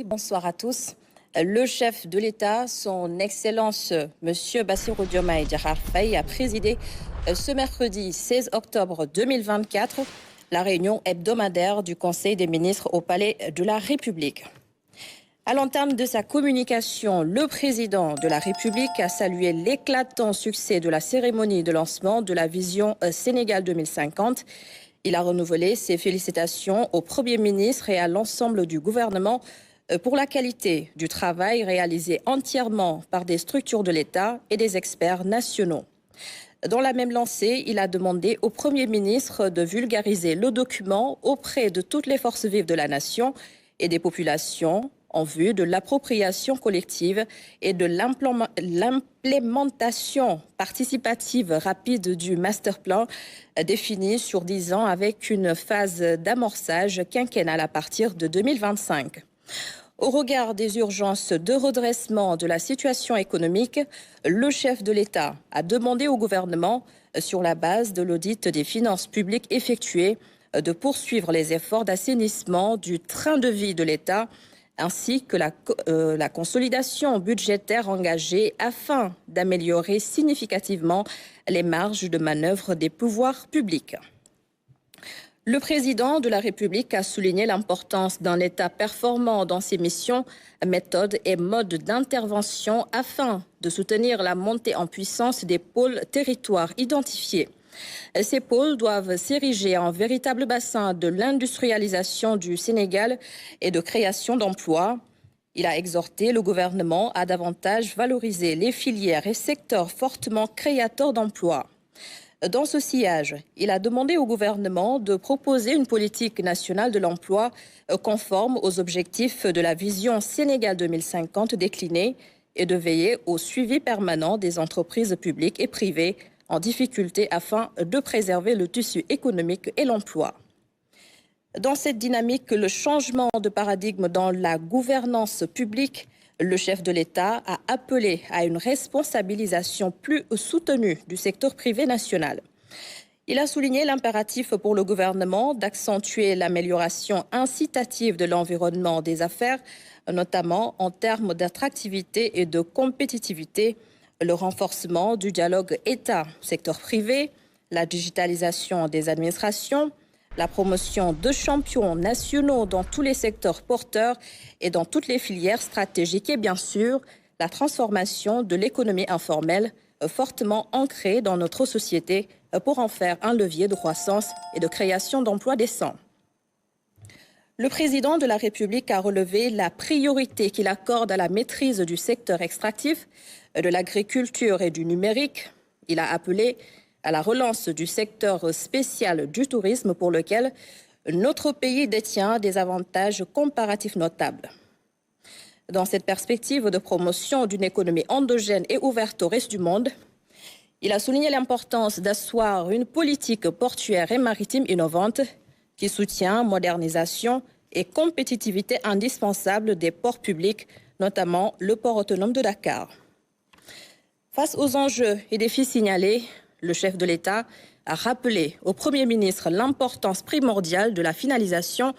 Bonsoir à tous. Le chef de l'État, son Excellence M. Bassirou Diomaye Diakhar Faye, a présidé ce mercredi 16 octobre 2024 la réunion hebdomadaire du Conseil des ministres au Palais de la République. À l'entame de sa communication, le président de la République a salué l'éclatant succès de la cérémonie de lancement de la vision Sénégal 2050. Il a renouvelé ses félicitations au Premier ministre et à l'ensemble du gouvernement pour la qualité du travail réalisé entièrement par des structures de l'État et des experts nationaux. Dans la même lancée, il a demandé au Premier ministre de vulgariser le document auprès de toutes les forces vives de la nation et des populations en vue de l'appropriation collective et de l'implémentation participative rapide du masterplan défini sur 10 ans avec une phase d'amorçage quinquennale à partir de 2025. Au regard des urgences de redressement de la situation économique, le chef de l'État a demandé au gouvernement, sur la base de l'audit des finances publiques effectué, de poursuivre les efforts d'assainissement du train de vie de l'État ainsi que la consolidation budgétaire engagée afin d'améliorer significativement les marges de manœuvre des pouvoirs publics. Le président de la République a souligné l'importance d'un État performant dans ses missions, méthodes et modes d'intervention afin de soutenir la montée en puissance des pôles territoires identifiés. Ces pôles doivent s'ériger en véritable bassin de l'industrialisation du Sénégal et de création d'emplois. Il a exhorté le gouvernement à davantage valoriser les filières et secteurs fortement créateurs d'emplois. Dans ce sillage, il a demandé au gouvernement de proposer une politique nationale de l'emploi conforme aux objectifs de la vision Sénégal 2050 déclinée et de veiller au suivi permanent des entreprises publiques et privées en difficulté afin de préserver le tissu économique et l'emploi. Dans cette dynamique, le changement de paradigme dans la gouvernance publique, le chef de l'État a appelé à une responsabilisation plus soutenue du secteur privé national. Il a souligné l'impératif pour le gouvernement d'accentuer l'amélioration incitative de l'environnement des affaires, notamment en termes d'attractivité et de compétitivité, le renforcement du dialogue État-secteur privé, la digitalisation des administrations, la promotion de champions nationaux dans tous les secteurs porteurs et dans toutes les filières stratégiques et bien sûr, la transformation de l'économie informelle fortement ancrée dans notre société pour en faire un levier de croissance et de création d'emplois décents. Le président de la République a relevé la priorité qu'il accorde à la maîtrise du secteur extractif, de l'agriculture et du numérique. Il a appelé à la relance du secteur spécial du tourisme pour lequel notre pays détient des avantages comparatifs notables. Dans cette perspective de promotion d'une économie endogène et ouverte au reste du monde, il a souligné l'importance d'asseoir une politique portuaire et maritime innovante qui soutient modernisation et compétitivité indispensable des ports publics, notamment le port autonome de Dakar. Face aux enjeux et défis signalés, le chef de l'État a rappelé au Premier ministre l'importance primordiale de la finalisation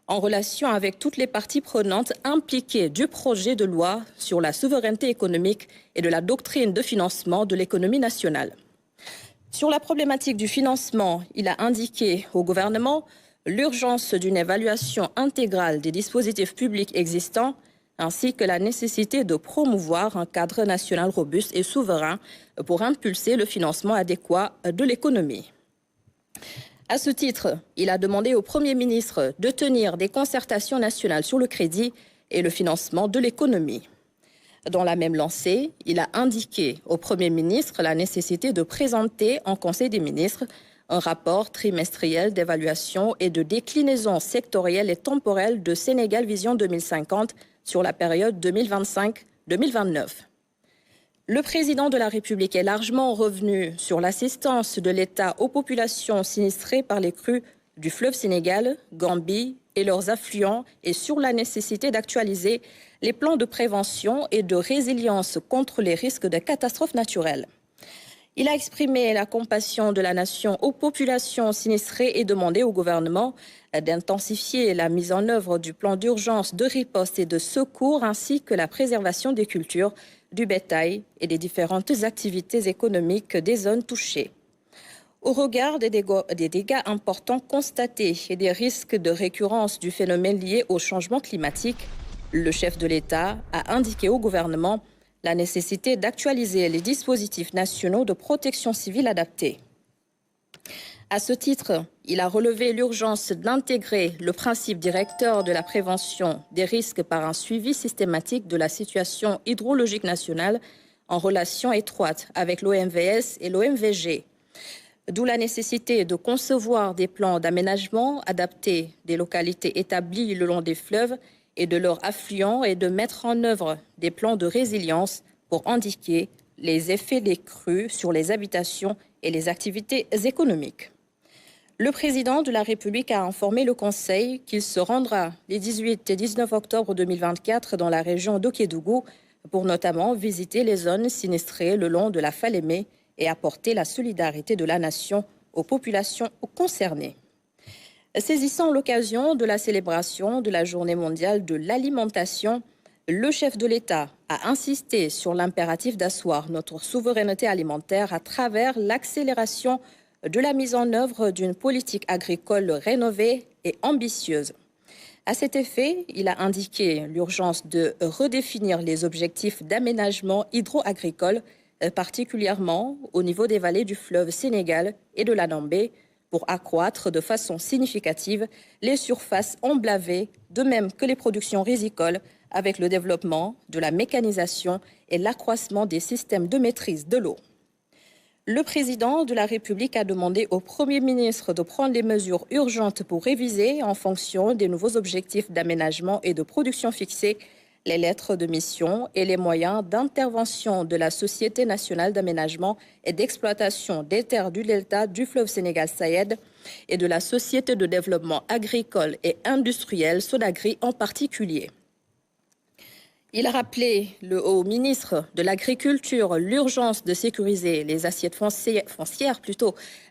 en relation avec toutes les parties prenantes impliquées du projet de loi sur la souveraineté économique et de la doctrine de financement de l'économie nationale. Sur la problématique du financement, il a indiqué au gouvernement l'urgence d'une évaluation intégrale des dispositifs publics existants ainsi que la nécessité de promouvoir un cadre national robuste et souverain pour impulser le financement adéquat de l'économie. À ce titre, il a demandé au Premier ministre de tenir des concertations nationales sur le crédit et le financement de l'économie. Dans la même lancée, il a indiqué au Premier ministre la nécessité de présenter en Conseil des ministres un rapport trimestriel d'évaluation et de déclinaison sectorielle et temporelle de Sénégal Vision 2050 sur la période 2025-2029. Le président de la République est largement revenu sur l'assistance de l'État aux populations sinistrées par les crues du fleuve Sénégal, Gambie et leurs affluents et sur la nécessité d'actualiser les plans de prévention et de résilience contre les risques de catastrophes naturelles. Il a exprimé la compassion de la nation aux populations sinistrées et demandé au gouvernement d'intensifier la mise en œuvre du plan d'urgence de riposte et de secours ainsi que la préservation des cultures, du bétail et des différentes activités économiques des zones touchées. Au regard des dégâts importants constatés et des risques de récurrence du phénomène lié au changement climatique, le chef de l'État a indiqué au gouvernement la nécessité d'actualiser les dispositifs nationaux de protection civile adaptés. À ce titre, il a relevé l'urgence d'intégrer le principe directeur de la prévention des risques par un suivi systématique de la situation hydrologique nationale en relation étroite avec l'OMVS et l'OMVG. D'où la nécessité de concevoir des plans d'aménagement adaptés des localités établies le long des fleuves et de leurs affluents et de mettre en œuvre des plans de résilience pour indiquer les effets des crues sur les habitations et les activités économiques. Le président de la République a informé le Conseil qu'il se rendra les 18 et 19 octobre 2024 dans la région d'Okédougou pour notamment visiter les zones sinistrées le long de la Falémé et apporter la solidarité de la nation aux populations concernées. Saisissant l'occasion de la célébration de la Journée mondiale de l'alimentation, le chef de l'État a insisté sur l'impératif d'asseoir notre souveraineté alimentaire à travers l'accélération de la mise en œuvre d'une politique agricole rénovée et ambitieuse. À cet effet, il a indiqué l'urgence de redéfinir les objectifs d'aménagement hydro-agricole, particulièrement au niveau des vallées du fleuve Sénégal et de la Nambé, pour accroître de façon significative les surfaces emblavées, de même que les productions rizicoles, avec le développement de la mécanisation et l'accroissement des systèmes de maîtrise de l'eau. Le président de la République a demandé au Premier ministre de prendre des mesures urgentes pour réviser, en fonction des nouveaux objectifs d'aménagement et de production fixés, les lettres de mission et les moyens d'intervention de la Société nationale d'aménagement et d'exploitation des terres du delta du fleuve Sénégal-Sayed et de la Société de développement agricole et industriel, Sonagri en particulier. Il a rappelé au ministre de l'Agriculture l'urgence de sécuriser les assiettes foncières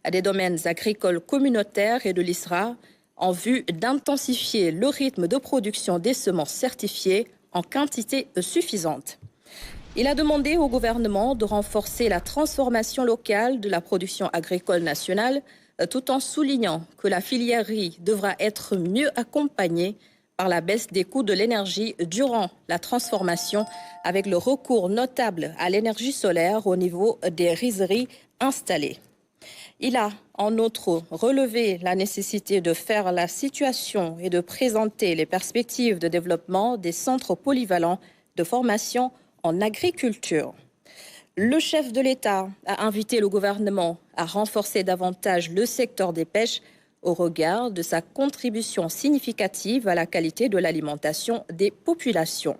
à des domaines agricoles communautaires et de l'ISRA en vue d'intensifier le rythme de production des semences certifiées en quantité suffisante. Il a demandé au gouvernement de renforcer la transformation locale de la production agricole nationale, tout en soulignant que la filière riz devra être mieux accompagnée par la baisse des coûts de l'énergie durant la transformation, avec le recours notable à l'énergie solaire au niveau des rizeries installées. Il a en outre relevé la nécessité de faire la situation et de présenter les perspectives de développement des centres polyvalents de formation en agriculture. Le chef de l'État a invité le gouvernement à renforcer davantage le secteur des pêches au regard de sa contribution significative à la qualité de l'alimentation des populations.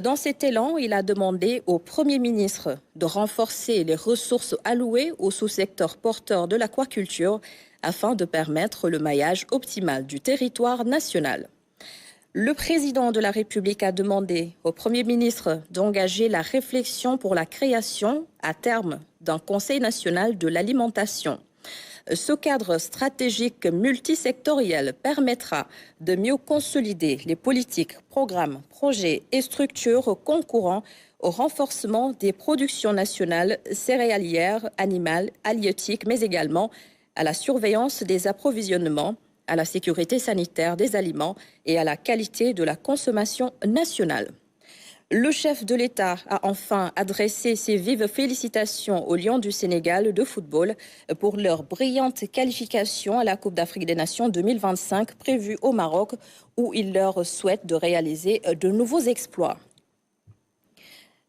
Dans cet élan, il a demandé au Premier ministre de renforcer les ressources allouées au sous-secteur porteur de l'aquaculture afin de permettre le maillage optimal du territoire national. Le président de la République a demandé au Premier ministre d'engager la réflexion pour la création, à terme, d'un Conseil national de l'alimentation. Ce cadre stratégique multisectoriel permettra de mieux consolider les politiques, programmes, projets et structures concourant au renforcement des productions nationales céréalières, animales, halieutiques, mais également à la surveillance des approvisionnements, à la sécurité sanitaire des aliments et à la qualité de la consommation nationale. Le chef de l'État a enfin adressé ses vives félicitations aux Lions du Sénégal de football pour leur brillante qualification à la Coupe d'Afrique des Nations 2025 prévue au Maroc, où il leur souhaite de réaliser de nouveaux exploits.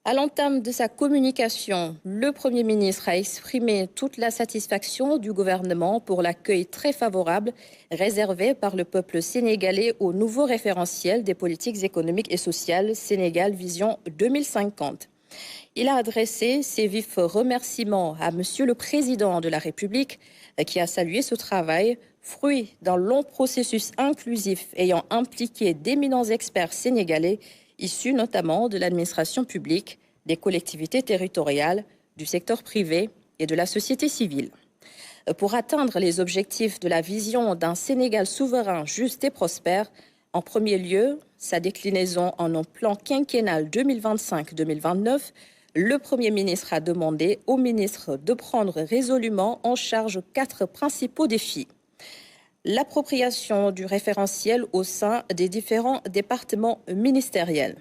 À l'entame de sa communication, le Premier ministre a exprimé toute la satisfaction du gouvernement pour l'accueil très favorable réservé par le peuple sénégalais au nouveau référentiel des politiques économiques et sociales Sénégal Vision 2050. Il a adressé ses vifs remerciements à Monsieur le Président de la République qui a salué ce travail, fruit d'un long processus inclusif ayant impliqué d'éminents experts sénégalais issus notamment de l'administration publique, des collectivités territoriales, du secteur privé et de la société civile. Pour atteindre les objectifs de la vision d'un Sénégal souverain, juste et prospère, en premier lieu, sa déclinaison en un plan quinquennal 2025-2029, le Premier ministre a demandé au ministre de prendre résolument en charge 4 principaux défis. L'appropriation du référentiel au sein des différents départements ministériels.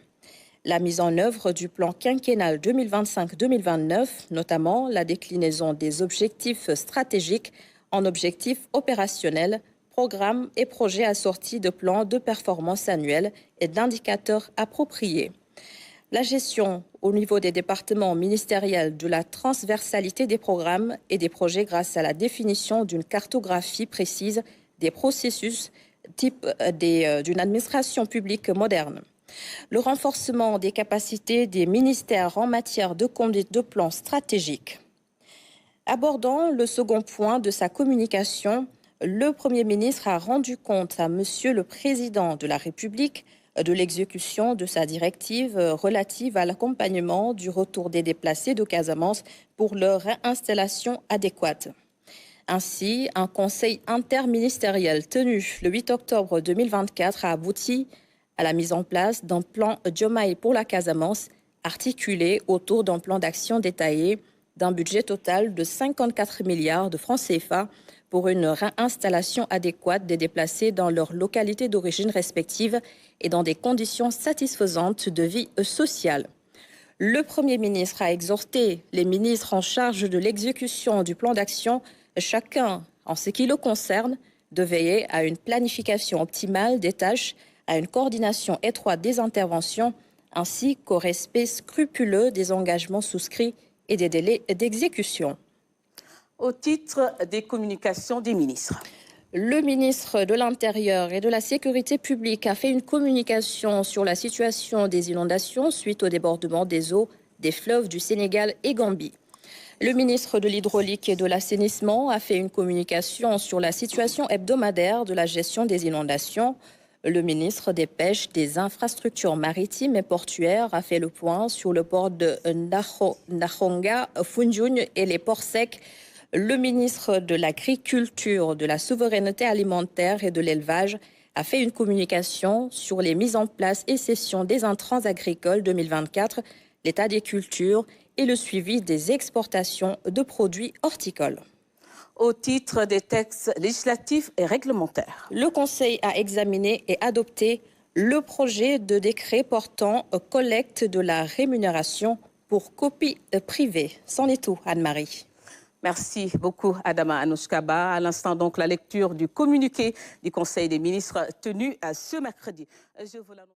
La mise en œuvre du plan quinquennal 2025-2029, notamment la déclinaison des objectifs stratégiques en objectifs opérationnels, programmes et projets assortis de plans de performance annuels et d'indicateurs appropriés. La gestion au niveau des départements ministériels de la transversalité des programmes et des projets grâce à la définition d'une cartographie précise des processus type d'une administration publique moderne. Le renforcement des capacités des ministères en matière de conduite de plans stratégiques. Abordant le second point de sa communication, le Premier ministre a rendu compte à Monsieur le Président de la République de l'exécution de sa directive relative à l'accompagnement du retour des déplacés de Casamance pour leur réinstallation adéquate. Ainsi, un conseil interministériel tenu le 8 octobre 2024 a abouti à la mise en place d'un plan Diomaye pour la Casamance articulé autour d'un plan d'action détaillé d'un budget total de 54 milliards de francs CFA pour une réinstallation adéquate des déplacés dans leurs localités d'origine respectives et dans des conditions satisfaisantes de vie sociale. Le Premier ministre a exhorté les ministres en charge de l'exécution du plan d'action, chacun en ce qui le concerne, de veiller à une planification optimale des tâches, à une coordination étroite des interventions, ainsi qu'au respect scrupuleux des engagements souscrits et des délais d'exécution. Au titre des communications des ministres. Le ministre de l'Intérieur et de la Sécurité publique a fait une communication sur la situation des inondations suite au débordement des eaux des fleuves du Sénégal et Gambie. Le ministre de l'Hydraulique et de l'Assainissement a fait une communication sur la situation hebdomadaire de la gestion des inondations. Le ministre des Pêches, des Infrastructures maritimes et portuaires a fait le point sur le port de Ndahonga, Foundiougne et les ports secs. Le ministre de l'Agriculture, de la Souveraineté alimentaire et de l'Élevage a fait une communication sur les mises en place et cessions des intrants agricoles 2024, l'état des cultures et le suivi des exportations de produits horticoles. Au titre des textes législatifs et réglementaires. Le Conseil a examiné et adopté le projet de décret portant collecte de la rémunération pour copie privée. C'en est tout, Anne-Marie. Merci beaucoup, Adama Anouchkaba. À l'instant, donc, la lecture du communiqué du Conseil des ministres tenu ce mercredi. Je vous l'annonce.